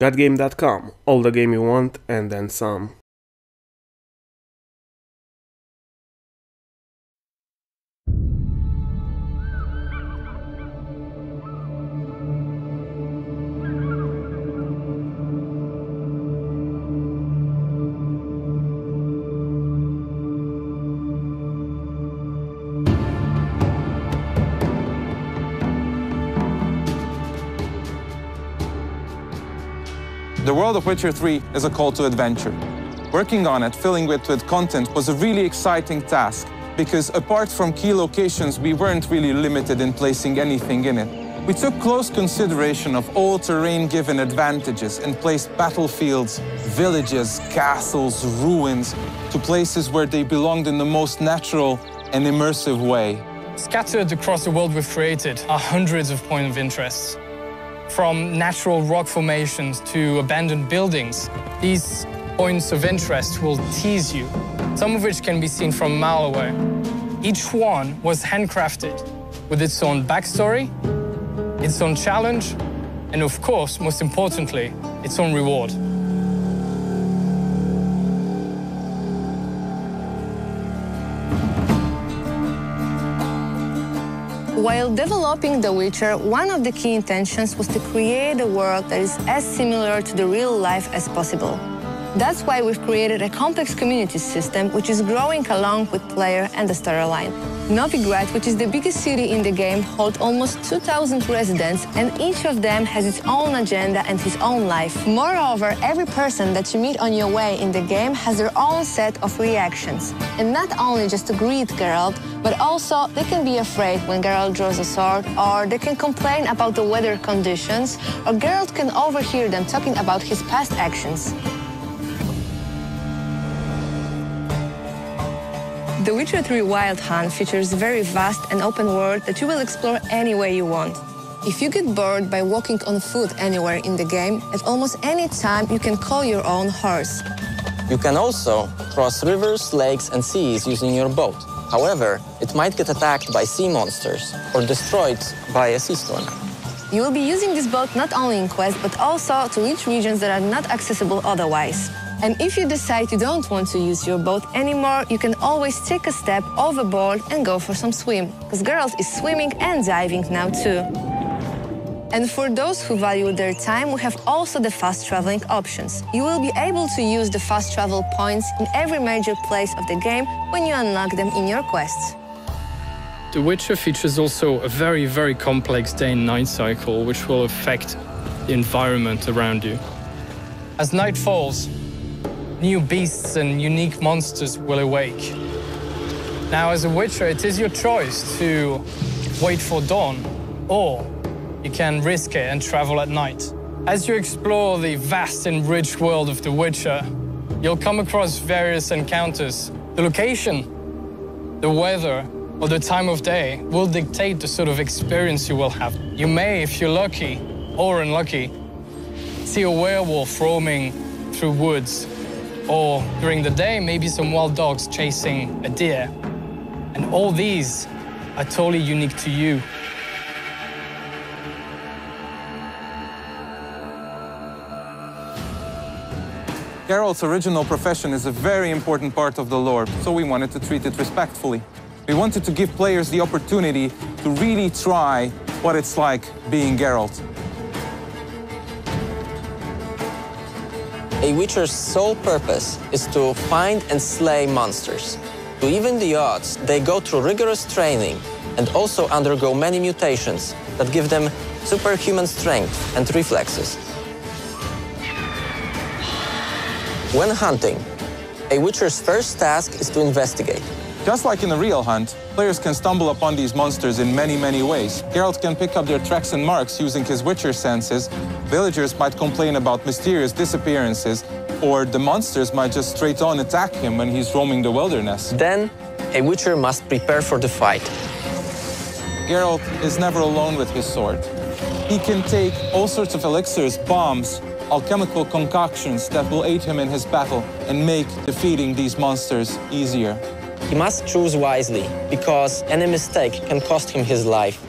Thatgame.com, all the game you want and then some. The world of Witcher 3 is a call to adventure. Working on it, filling it with content, was a really exciting task because apart from key locations, we weren't really limited in placing anything in it. We took close consideration of all terrain-given advantages and placed battlefields, villages, castles, ruins to places where they belonged in the most natural and immersive way. Scattered across the world we've created are hundreds of points of interest. From natural rock formations to abandoned buildings, these points of interest will tease you, some of which can be seen from a mile away. Each one was handcrafted with its own backstory, its own challenge, and of course, most importantly, its own reward. While developing The Witcher, one of the key intentions was to create a world that is as similar to the real life as possible. That's why we've created a complex community system which is growing along with player and the storyline. Novigrad, which is the biggest city in the game, holds almost 2,000 residents, and each of them has its own agenda and his own life. Moreover, every person that you meet on your way in the game has their own set of reactions. And not only just to greet Geralt, but also they can be afraid when Geralt draws a sword, or they can complain about the weather conditions, or Geralt can overhear them talking about his past actions. The Witcher 3 Wild Hunt features a very vast and open world that you will explore any way you want. If you get bored by walking on foot anywhere in the game, at almost any time you can call your own horse. You can also cross rivers, lakes, and seas using your boat. However, it might get attacked by sea monsters or destroyed by a sea storm. You will be using this boat not only in quests, but also to reach regions that are not accessible otherwise. And if you decide you don't want to use your boat anymore, you can always take a step overboard and go for some swim, because Geralt is swimming and diving now too. And for those who value their time, we have also the fast traveling options. You will be able to use the fast travel points in every major place of the game when you unlock them in your quests. The Witcher features also a very, very complex day and night cycle, which will affect the environment around you. As night falls, new beasts and unique monsters will awake. Now, as a Witcher, it is your choice to wait for dawn, or you can risk it and travel at night. As you explore the vast and rich world of The Witcher, you'll come across various encounters. The location, the weather, or the time of day will dictate the sort of experience you will have. You may, if you're lucky or unlucky, see a werewolf roaming through woods, or during the day, maybe some wild dogs chasing a deer. And all these are totally unique to you. Geralt's original profession is a very important part of the lore, so we wanted to treat it respectfully. We wanted to give players the opportunity to really try what it's like being Geralt. A Witcher's sole purpose is to find and slay monsters. To even the odds, they go through rigorous training and also undergo many mutations that give them superhuman strength and reflexes. When hunting, a Witcher's first task is to investigate. Just like in a real hunt, players can stumble upon these monsters in many, many ways. Geralt can pick up their tracks and marks using his Witcher senses. Villagers might complain about mysterious disappearances, or the monsters might just straight on attack him when he's roaming the wilderness. Then, a Witcher must prepare for the fight. Geralt is never alone with his sword. He can take all sorts of elixirs, bombs, alchemical concoctions that will aid him in his battle and make defeating these monsters easier. He must choose wisely, because any mistake can cost him his life.